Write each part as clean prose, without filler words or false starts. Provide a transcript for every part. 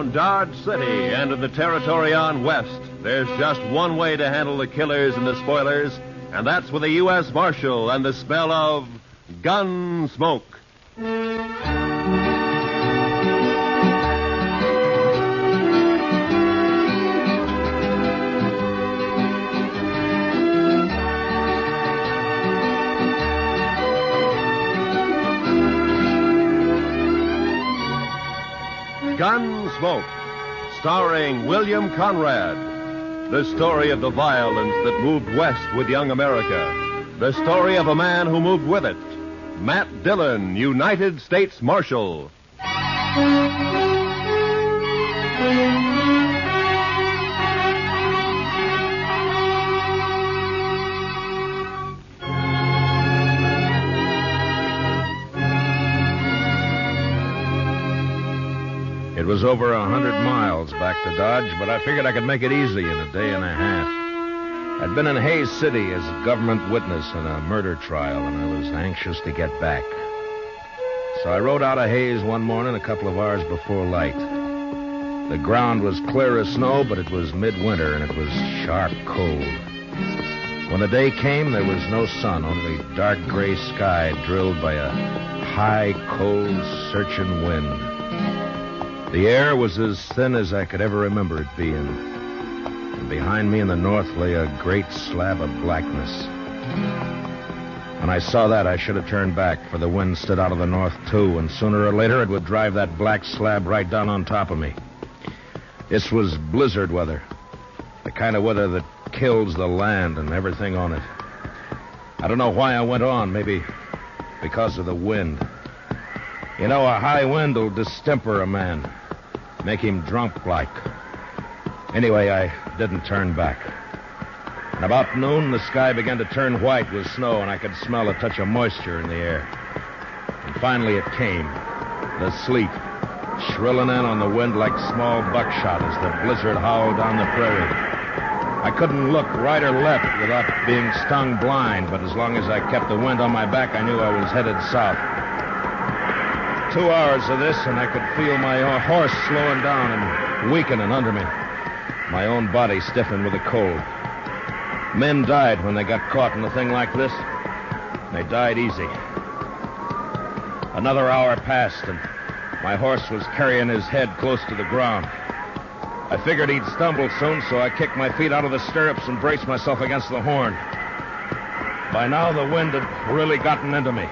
around Dodge City and in the territory on West, there's just one way to handle the killers and the spoilers, and that's with a U.S. Marshal and the smell of Gunsmoke. Gunsmoke, starring William Conrad. The story of the violence that moved west with young America. The story of a man who moved with it. Matt Dillon, United States Marshal. It was over 100 miles back to Dodge, but I figured I could make it easy in a day and a half. I'd been in Hays City as a government witness in a murder trial, and I was anxious to get back. So I rode out of Hays one morning a couple of hours before light. The ground was clear as snow, but it was midwinter, and it was sharp cold. When the day came, there was no sun, only dark gray sky drilled by a high, cold, searching wind. The air was as thin as I could ever remember it being. And behind me in the north lay a great slab of blackness. When I saw that, I should have turned back, for the wind stood out of the north, too, and sooner or later it would drive that black slab right down on top of me. This was blizzard weather, the kind of weather that kills the land and everything on it. I don't know why I went on, maybe because of the wind. You know, a high wind will distemper a man. Make him drunk like. Anyway, I didn't turn back. And about noon, the sky began to turn white with snow, and I could smell a touch of moisture in the air. And finally it came. The sleet, shrilling in on the wind like small buckshot as the blizzard howled down the prairie. I couldn't look right or left without being stung blind, but as long as I kept the wind on my back, I knew I was headed south. 2 hours of this, and I could feel my horse slowing down and weakening under me. My own body stiffened with the cold. Men died when they got caught in a thing like this. They died easy. Another hour passed, and my horse was carrying his head close to the ground. I figured he'd stumble soon, so I kicked my feet out of the stirrups and braced myself against the horn. By now, the wind had really gotten into me.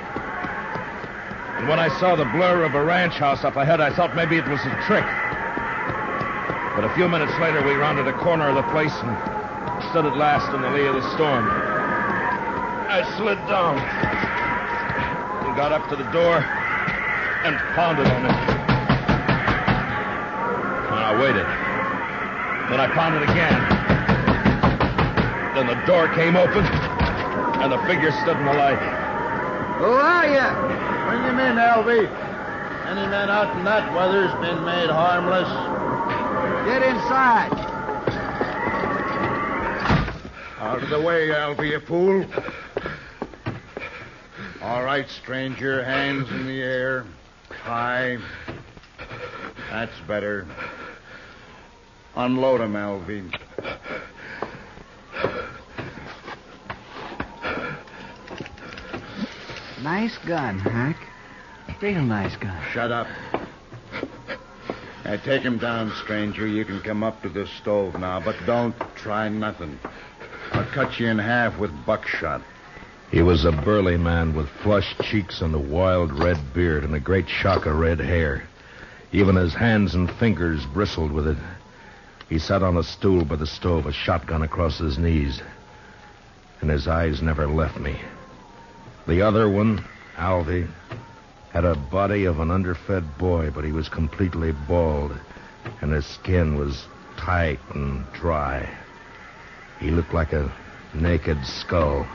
And when I saw the blur of a ranch house up ahead, I thought maybe it was a trick. But a few minutes later, we rounded a corner of the place and stood at last in the lee of the storm. I slid down and got up to the door and pounded on it. And I waited. Then I pounded again. Then the door came open, and the figure stood in the light. Who are you? Bring him in, Alvy. Any man out in that weather's been made harmless. Get inside. Out of the way, Alvy, you fool. All right, stranger, hands in the air. High. That's better. Unload him, Alvy. Nice gun, Hank. Real nice gun. Shut up. Now, take him down, stranger. You can come up to the stove now, but don't try nothing. I'll cut you in half with buckshot. He was a burly man with flushed cheeks and a wild red beard and a great shock of red hair. Even his hands and fingers bristled with it. He sat on a stool by the stove, a shotgun across his knees. And his eyes never left me. The other one, Alvy, had a body of an underfed boy, but he was completely bald, and his skin was tight and dry. He looked like a naked skull.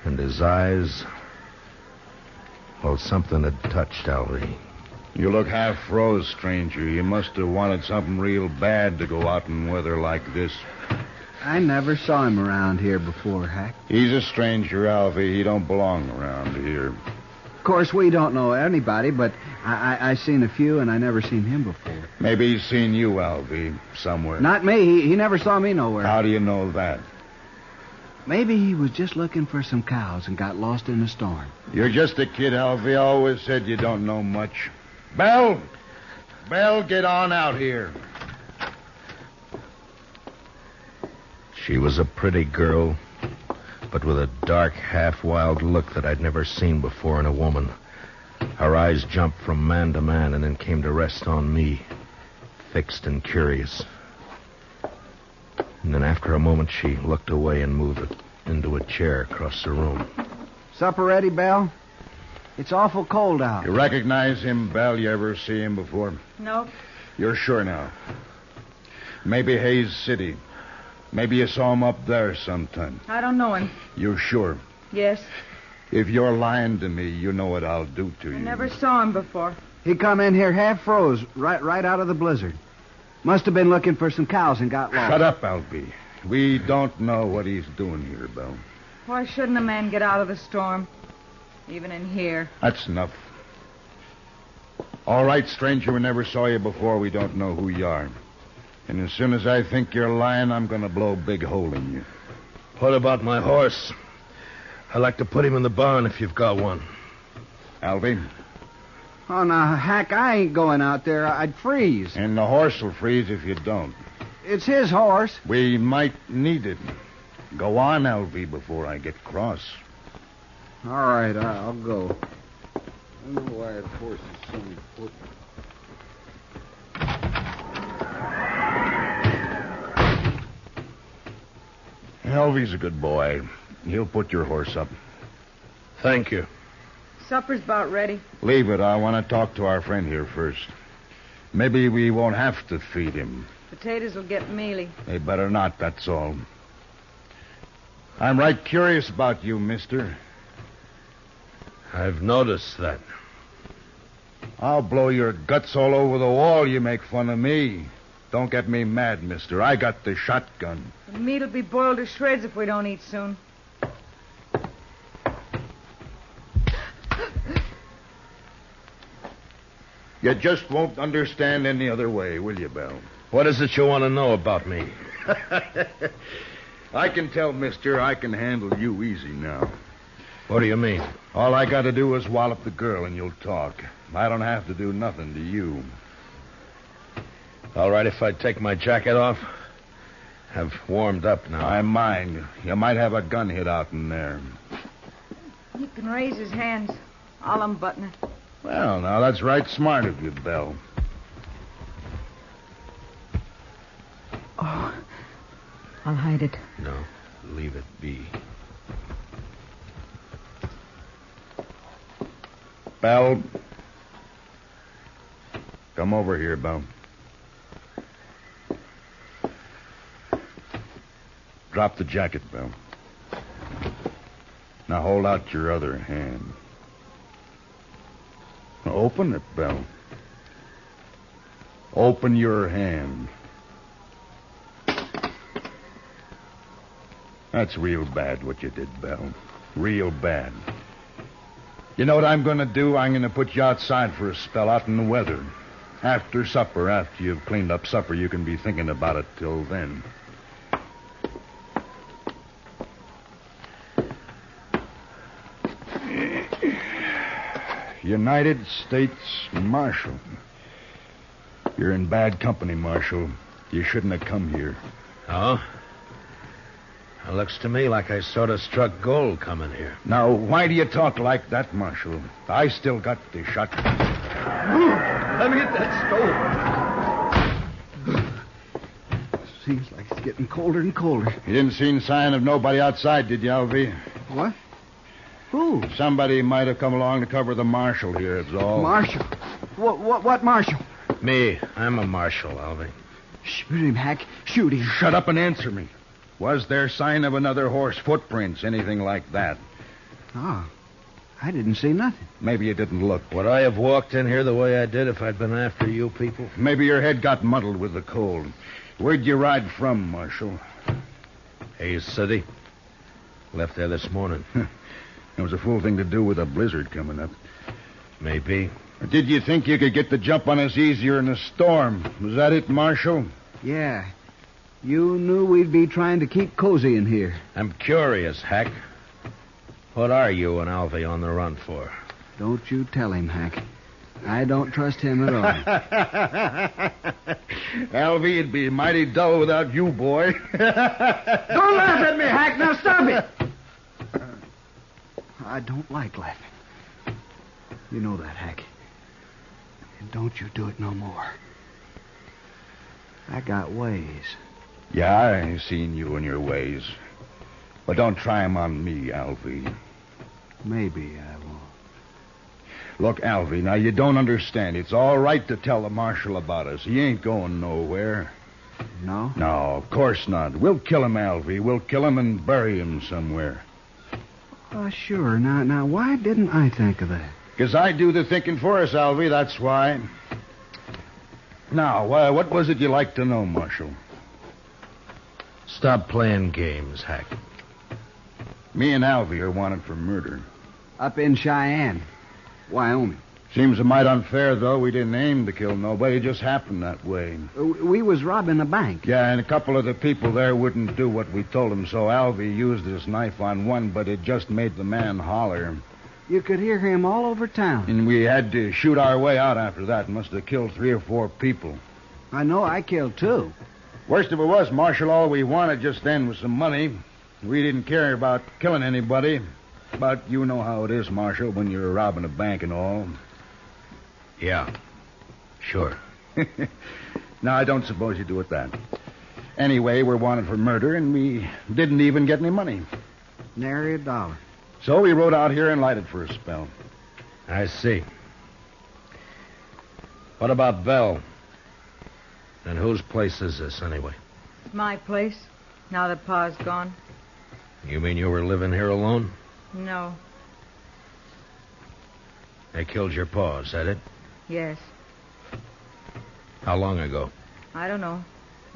And his eyes... Well, something had touched Alvy. You look half froze, stranger. You must have wanted something real bad to go out in weather like this. I never saw him around here before, Hack. He's a stranger, Alvy. He don't belong around here. Of course, we don't know anybody, but I seen a few, and I never seen him before. Maybe he's seen you, Alvy, somewhere. Not me. He never saw me nowhere. How do you know that? Maybe he was just looking for some cows and got lost in the storm. You're just a kid, Alvy. I always said you don't know much. Belle! Belle, get on out here. She was a pretty girl, but with a dark, half-wild look that I'd never seen before in a woman. Her eyes jumped from man to man and then came to rest on me, fixed and curious. And then after a moment, she looked away and moved into a chair across the room. Supper ready, Belle? It's awful cold out. You recognize him, Belle? You ever see him before? No. You're sure now? Maybe Hayes City. Maybe you saw him up there sometime. I don't know him. You're sure? Yes. If you're lying to me, you know what I'll do to you. I never saw him before. He come in here half froze, right out of the blizzard. Must have been looking for some cows and got lost. Shut up, Alvy. We don't know what he's doing here, Belle. Why shouldn't a man get out of the storm? Even in here. That's enough. All right, stranger, we never saw you before. We don't know who you are. And as soon as I think you're lying, I'm going to blow a big hole in you. What about my horse? I'd like to put him in the barn if you've got one. Alvy? Oh, now, Hack, I ain't going out there. I'd freeze. And the horse will freeze if you don't. It's his horse. We might need it. Go on, Alvy, before I get cross. All right, I'll go. I don't know why the horse is so important. Alvy's a good boy. He'll put your horse up. Thank you. Supper's about ready. Leave it. I want to talk to our friend here first. Maybe we won't have to feed him. Potatoes will get mealy. They better not, that's all. I'm right curious about you, mister. I've noticed that. I'll blow your guts all over the wall. You make fun of me. Don't get me mad, mister. I got the shotgun. The meat'll be boiled to shreds if we don't eat soon. You just won't understand any other way, will you, Belle? What is it you want to know about me? I can tell, mister, I can handle you easy now. What do you mean? All I got to do is wallop the girl and you'll talk. I don't have to do nothing to you. All right, if I take my jacket off. I've warmed up now. I mind. You might have a gun hid out in there. He can raise his hands. I'll unbutton it. Well, now, that's right smart of you, Belle. Oh, I'll hide it. No, leave it be. Belle. Come over here, Belle. Drop the jacket, Belle. Now hold out your other hand. Now open it, Belle. Open your hand. That's real bad what you did, Belle. Real bad. You know what I'm going to do? I'm going to put you outside for a spell out in the weather. After supper, after you've cleaned up supper, you can be thinking about it till then. United States Marshal. You're in bad company, Marshal. You shouldn't have come here. Oh? It looks to me like I sort of struck gold coming here. Now, why do you talk like that, Marshal? I still got the shotgun. Let me get that stove. Seems like it's getting colder and colder. You didn't see any sign of nobody outside, did you, Alvy? What? Who? Somebody might have come along to cover the marshal here, it's all. Marshal? What marshal? Me. I'm a marshal, Alvy. Shoot him, Hack. Shoot him. Shut up and answer me. Was there sign of another horse, footprints, anything like that? Oh, I didn't see nothing. Maybe you didn't look. Would I have walked in here the way I did if I'd been after you people? Maybe your head got muddled with the cold. Where'd you ride from, Marshal? Hayes City. Left there this morning. It was a fool thing to do with a blizzard coming up. Maybe. Did you think you could get the jump on us easier in a storm? Was that it, Marshal? Yeah. You knew we'd be trying to keep cozy in here. I'm curious, Hack. What are you and Alvy on the run for? Don't you tell him, Hack. I don't trust him at all. Alvy, it'd be mighty dull without you, boy. Don't laugh at me, Hack. Now stop it. I don't like laughing. You know that, Hack. And don't you do it no more. I got ways. Yeah, I seen you and your ways. But don't try 'em on me, Alvy. Maybe I won't. Look, Alvy, now you don't understand. It's all right to tell the Marshal about us. He ain't going nowhere. No? No, of course not. We'll kill him, Alvy. We'll kill him and bury him somewhere. Oh, sure. Now, why didn't I think of that? 'Cause I do the thinking for us, Alvy, that's why. Now, what was it you like to know, Marshal? Stop playing games, Hack. Me and Alvy are wanted for murder. Up in Cheyenne, Wyoming. Seems a mite unfair, though. We didn't aim to kill nobody. It just happened that way. We was robbing a bank. Yeah, and a couple of the people there wouldn't do what we told them, so Alvy used his knife on one, but it just made the man holler. You could hear him all over town. And we had to shoot our way out after that. Must have killed 3 or 4 people. I know I killed 2. Worst of it was, Marshal, all we wanted just then was some money. We didn't care about killing anybody. But you know how it is, Marshal, when you're robbing a bank and all. Yeah, sure. Now, I don't suppose you do it that. Anyway, we're wanted for murder, and we didn't even get any money. Nary a dollar. So we rode out here and lighted for a spell. I see. What about Belle? And whose place is this, anyway? It's my place, now that Pa's gone. You mean you were living here alone? No. They killed your pa, is that it? Yes. How long ago? I don't know.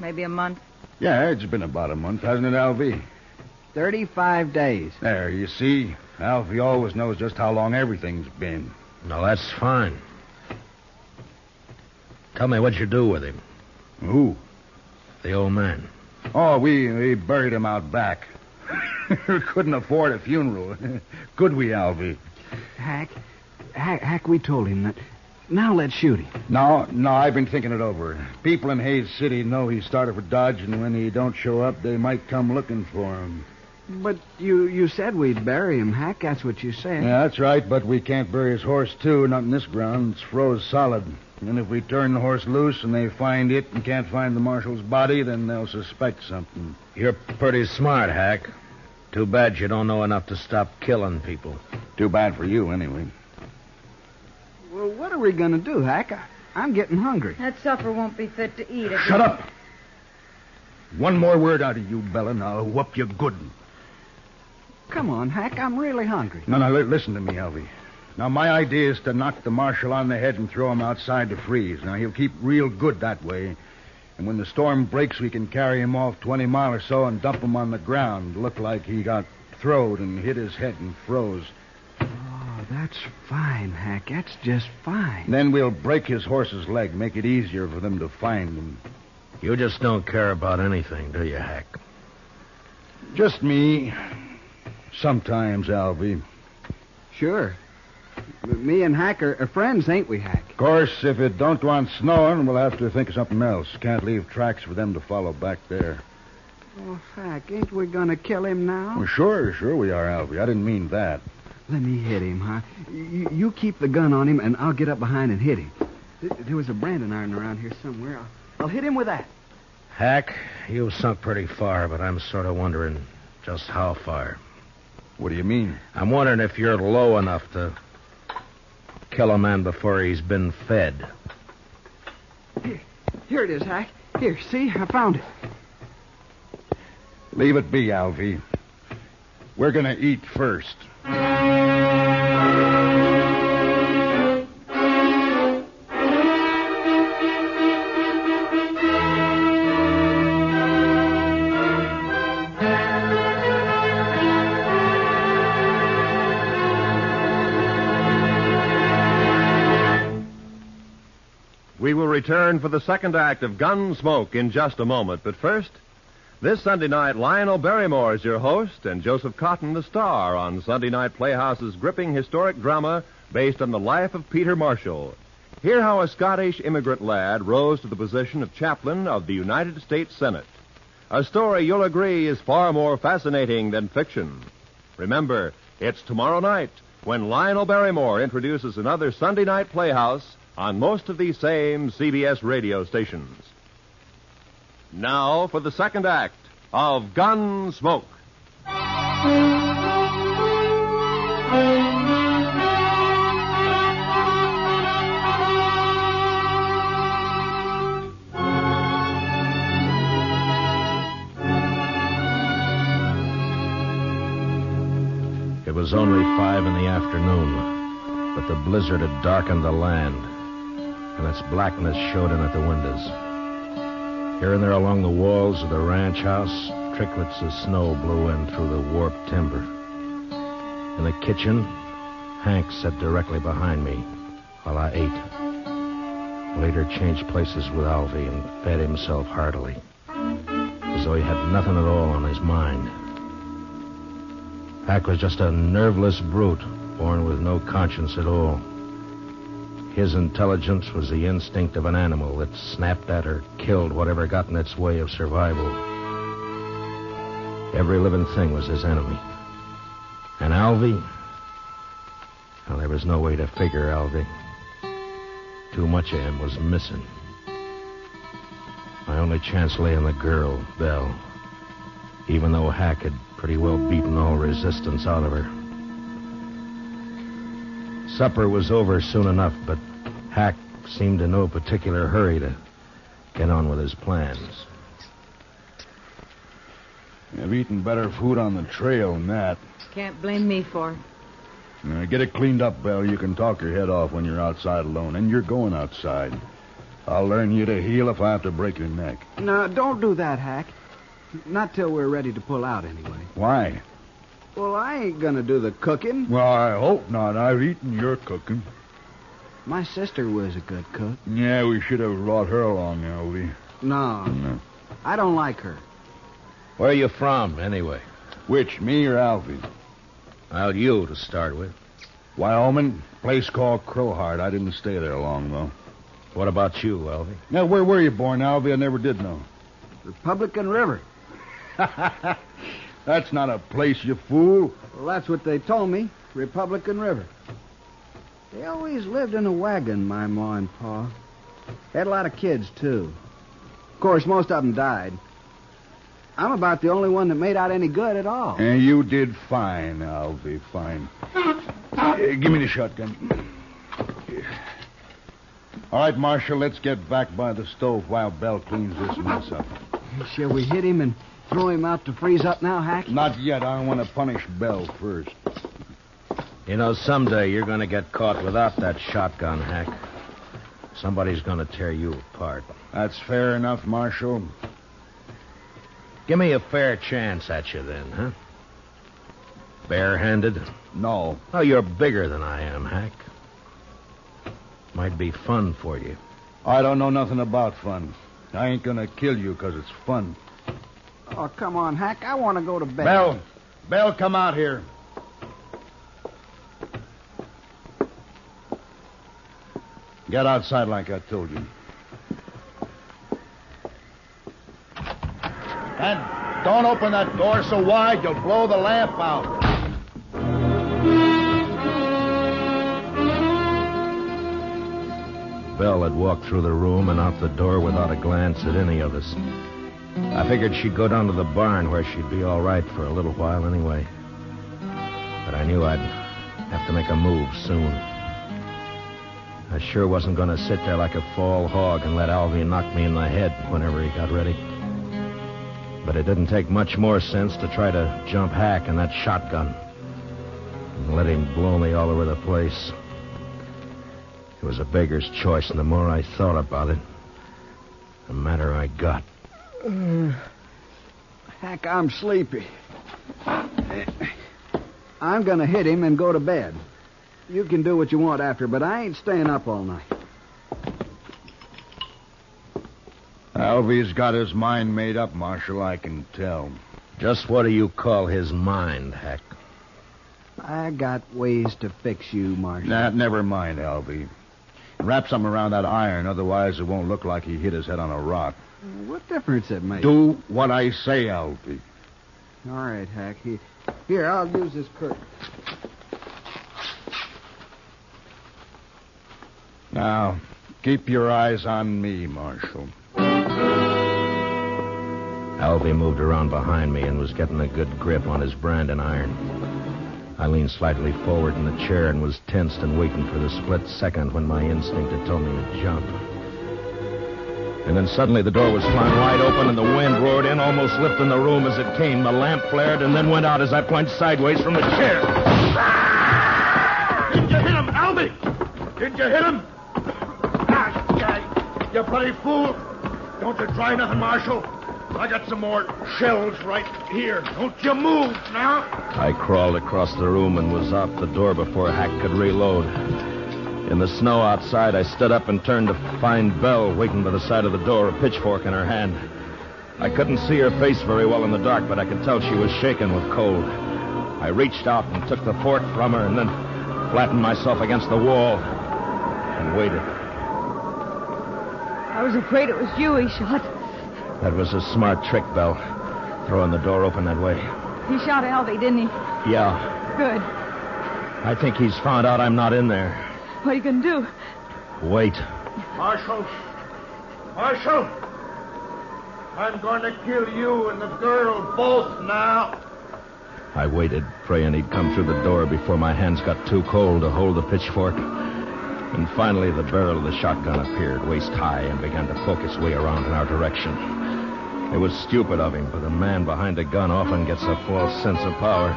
Maybe a month. Yeah, it's been about a month, hasn't it, Alvy? 35 days. There, you see. Alfie always knows just how long everything's been. No, that's fine. Tell me what you do with him. Who? The old man. Oh, we buried him out back. Couldn't afford a funeral. Could we, Alfie? Hack, we told him that. Now let's shoot him. No, I've been thinking it over. People in Hayes City know he started for Dodge, and when he don't show up, they might come looking for him. But you said we'd bury him, Hack. That's what you said. Yeah, that's right, but we can't bury his horse, too. Not in this ground. It's froze solid. And if we turn the horse loose and they find it and can't find the marshal's body, then they'll suspect something. You're pretty smart, Hack. Too bad you don't know enough to stop killing people. Too bad for you, anyway. Well, what are we going to do, Hack? I'm getting hungry. That supper won't be fit to eat. Shut up! One more word out of you, Bella, and I'll whoop you good. Come on, Hack. I'm really hungry. No, listen to me, Alvy. Now, my idea is to knock the marshal on the head and throw him outside to freeze. Now, he'll keep real good that way. And when the storm breaks, we can carry him off 20 miles or so and dump him on the ground. Look like he got throwed and hit his head and froze. Oh, that's fine, Hack. That's just fine. Then we'll break his horse's leg, make it easier for them to find him. You just don't care about anything, do you, Hack? Just me. Sometimes, Alvy. Sure. Me and Hack are friends, ain't we, Hack? Of course, if it don't go on snowing, we'll have to think of something else. Can't leave tracks for them to follow back there. Oh, Hack, ain't we going to kill him now? Well, sure we are, Alvy. I didn't mean that. Let me hit him, huh? You keep the gun on him, and I'll get up behind and hit him. There was a branding iron around here somewhere. I'll hit him with that. Hack, you've sunk pretty far, but I'm sort of wondering just how far. What do you mean? I'm wondering if you're low enough to kill a man before he's been fed. Here it is, Hack. Here, see? I found it. Leave it be, Alvy. We're going to eat first. We will return for the second act of Gunsmoke in just a moment. But first, this Sunday night, Lionel Barrymore is your host and Joseph Cotton the star on Sunday Night Playhouse's gripping historic drama based on the life of Peter Marshall. Hear how a Scottish immigrant lad rose to the position of chaplain of the United States Senate. A story you'll agree is far more fascinating than fiction. Remember, it's tomorrow night when Lionel Barrymore introduces another Sunday Night Playhouse on most of these same CBS radio stations. Now for the second act of Gunsmoke. It was only 5 in the afternoon, but the blizzard had darkened the land, and its blackness showed in at the windows. Here and there along the walls of the ranch house, tricklets of snow blew in through the warped timber. In the kitchen, Hank sat directly behind me while I ate. Later changed places with Alvy and fed himself heartily, as though he had nothing at all on his mind. Hank was just a nerveless brute, born with no conscience at all. His intelligence was the instinct of an animal that snapped at or killed whatever got in its way of survival. Every living thing was his enemy. And Alvy? Well, there was no way to figure Alvy. Too much of him was missing. My only chance lay in the girl, Belle, even though Hack had pretty well beaten all resistance out of her. Supper was over soon enough, but Hack seemed in no particular hurry to get on with his plans. You've eaten better food on the trail than that. Can't blame me for it. Get it cleaned up, Belle. You can talk your head off when you're outside alone, and you're going outside. I'll learn you to heal if I have to break your neck. No, don't do that, Hack. Not till we're ready to pull out, anyway. Why? Well, I ain't gonna do the cooking. Well, I hope not. I've eaten your cooking. My sister was a good cook. Yeah, we should have brought her along, Alvy. No. I don't like her. Where are you from, anyway? Which, me or Alvy? Well, you to start with. Wyoming, place called Crowheart. I didn't stay there long, though. What about you, Alvy? Now, where were you born, Alvy? I never did know. Republican River. That's not a place, you fool. Well, that's what they told me. Republican River. They always lived in a wagon, my ma and pa. Had a lot of kids, too. Of course, most of them died. I'm about the only one that made out any good at all. And you did fine, Alvy, fine. Give me the shotgun. All right, Marshal, let's get back by the stove while Belle cleans this mess up. Shall we hit him and throw him out to freeze up now, Hack? Not yet. I want to punish Belle first. You know, someday you're going to get caught without that shotgun, Hack. Somebody's going to tear you apart. That's fair enough, Marshal. Give me a fair chance at you then, huh? Barehanded? No. Oh, you're bigger than I am, Hack. Might be fun for you. I don't know nothing about fun. I ain't gonna kill you because it's fun. Oh, come on, Hack. I want to go to bed. Belle, come out here. Get outside like I told you. And don't open that door so wide you'll blow the lamp out. Belle had walked through the room and out the door without a glance at any of us. I figured she'd go down to the barn where she'd be all right for a little while anyway. But I knew I'd have to make a move soon. I sure wasn't going to sit there like a fall hog and let Alvy knock me in the head whenever he got ready. But it didn't take much more sense to try to jump Hack in that shotgun and let him blow me all over the place. It was a beggar's choice, and the more I thought about it, the madder I got. Hack, I'm sleepy. I'm going to hit him and go to bed. You can do what you want after, but I ain't staying up all night. Alvy's got his mind made up, Marshal, I can tell. Just what do you call his mind, Hack? I got ways to fix you, Marshal. Nah, never mind, Alvy. Wrap something around that iron, otherwise it won't look like he hit his head on a rock. What difference it makes? Do what I say, Alvy. All right, Hack. Here, I'll use this curtain. Now, keep your eyes on me, Marshal. Alvy moved around behind me and was getting a good grip on his branding iron. I leaned slightly forward in the chair and was tensed and waiting for the split second when my instinct had told me to jump. And then suddenly the door was flung wide open and the wind roared in, almost lifting the room as it came. The lamp flared and then went out as I plunged sideways from the chair. Did you hit him, Albie? Did you hit him? You bloody fool. Don't you try nothing, Marshal. I got some more shells right here. Don't you move now. I crawled across the room and was out the door before Hack could reload. In the snow outside, I stood up and turned to find Belle waiting by the side of the door, a pitchfork in her hand. I couldn't see her face very well in the dark, but I could tell she was shaking with cold. I reached out and took the fork from her and then flattened myself against the wall and waited. I was afraid it was you he shot. That was a smart trick, Belle, throwing the door open that way. He shot Alvy, didn't he? Yeah. Good. I think he's found out I'm not in there. What are you going to do? Wait. Marshal. Marshal. I'm going to kill you and the girl both now. I waited, praying he'd come through the door before my hands got too cold to hold the pitchfork. And finally, the barrel of the shotgun appeared, waist high, and began to poke its way around in our direction. It was stupid of him, but a man behind a gun often gets a false sense of power.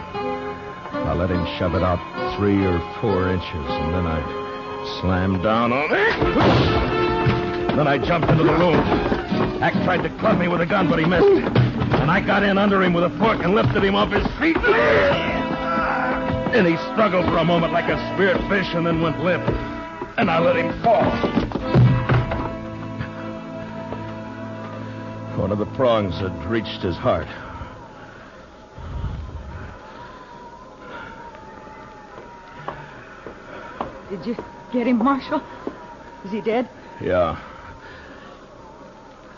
I let him shove it out 3 or 4 inches, and then I slammed down on it. Then I jumped into the room. Hack tried to club me with a gun, but he missed. And I got in under him with a fork and lifted him off his feet. And he struggled for a moment like a speared fish and then went limp. And I let him fall. One of the prongs had reached his heart. Did you get him, Marshal? Is he dead? Yeah.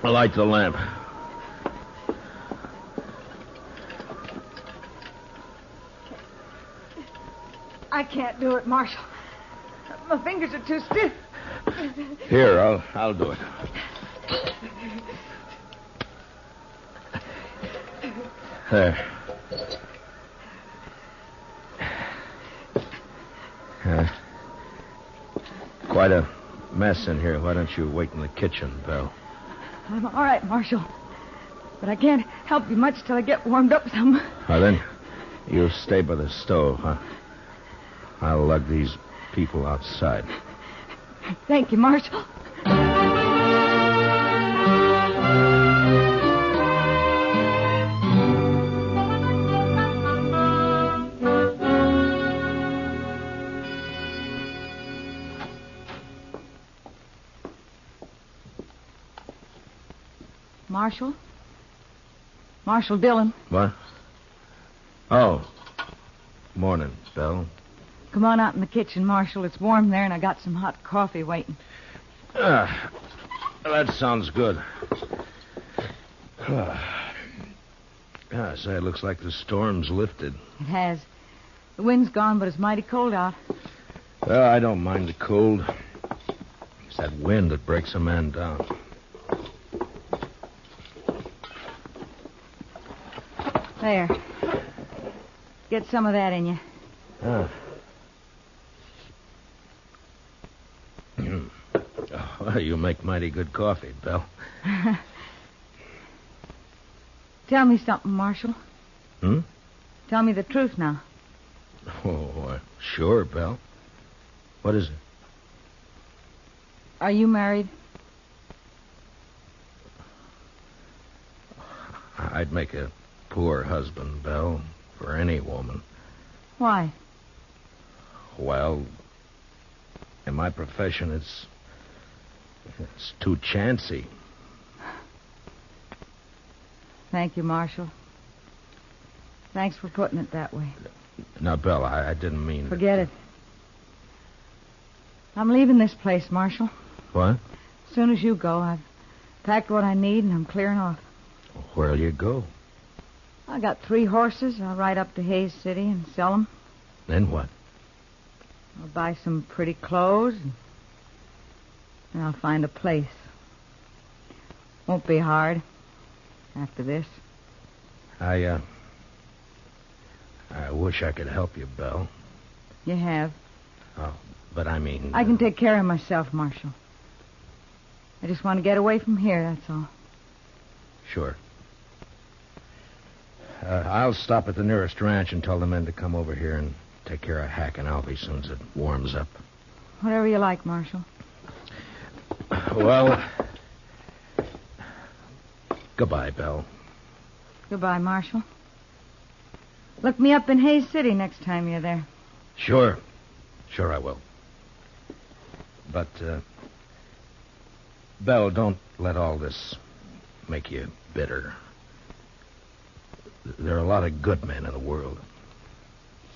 Light the lamp. I can't do it, Marshal. My fingers are too stiff. Here, I'll do it. There. Quite a mess in here. Why don't you wait in the kitchen, Belle? I'm all right, Marshal. But I can't help you much till I get warmed up some. Well, then, you stay by the stove, huh? I'll lug these people outside. Thank you, Marshal. Marshal? Marshal Dillon. What? Oh. Morning, Belle. Come on out in the kitchen, Marshal. It's warm there, and I got some hot coffee waiting. That sounds good. Say, it looks like the storm's lifted. It has. The wind's gone, but it's mighty cold out. Well, I don't mind the cold. It's that wind that breaks a man down. There. Get some of that in you. Well, you make mighty good coffee, Belle. Tell me something, Marshal. Hmm? Tell me the truth now. Oh, sure, Belle. What is it? Are you married? I'd make a poor husband, Belle, for any woman. Why? Well, in my profession, it's too chancy. Thank you, Marshal. Thanks for putting it that way. Now, Belle, I didn't mean... Forget it. I'm leaving this place, Marshal. What? As soon as you go, I've packed what I need and I'm clearing off. Where'll you go? I got 3 horses. I'll ride up to Hayes City and sell them. Then what? I'll buy some pretty clothes and I'll find a place. Won't be hard after this. I wish I could help you, Belle. You have. Oh, but I mean... I can take care of myself, Marshal. I just want to get away from here, that's all. Sure. I'll stop at the nearest ranch and tell the men to come over here and take care of Hack and Alvy as soon as it warms up. Whatever you like, Marshal. Well, goodbye, Belle. Goodbye, Marshal. Look me up in Hayes City next time you're there. Sure. Sure I will. But, Belle, don't let all this make you bitter. There are a lot of good men in the world.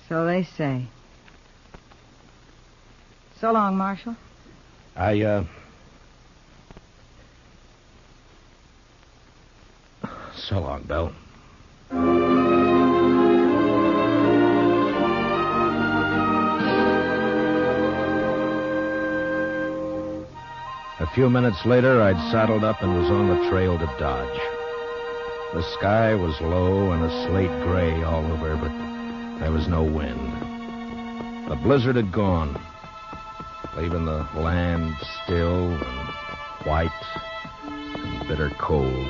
So they say. So long, Marshal. So long, Belle. A few minutes later, I'd saddled up and was on the trail to Dodge. The sky was low and a slate gray all over, but there was no wind. The blizzard had gone, leaving the land still and white and bitter cold.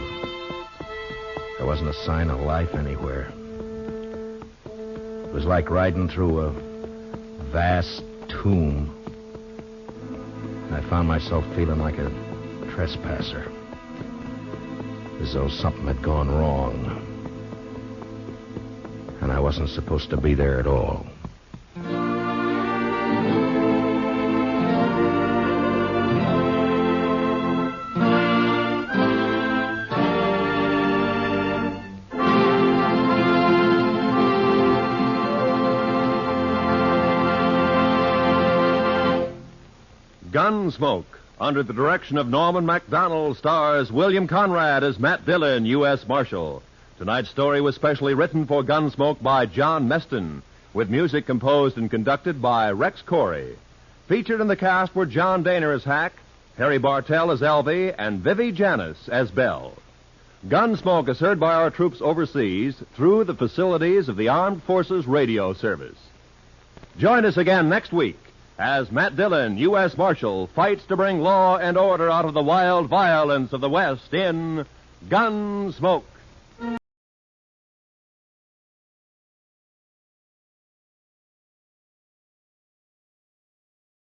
There wasn't a sign of life anywhere. It was like riding through a vast tomb. I found myself feeling like a trespasser, as though something had gone wrong. And I wasn't supposed to be there at all. Gunsmoke, under the direction of Norman Macdonnell, stars William Conrad as Matt Dillon, U.S. Marshal. Tonight's story was specially written for Gunsmoke by John Meston, with music composed and conducted by Rex Corey. Featured in the cast were John Daner as Hack, Harry Bartell as Alvy, and Vivi Janis as Belle. Gunsmoke is heard by our troops overseas through the facilities of the Armed Forces Radio Service. Join us again next week as Matt Dillon, U.S. Marshal, fights to bring law and order out of the wild violence of the West in Gunsmoke.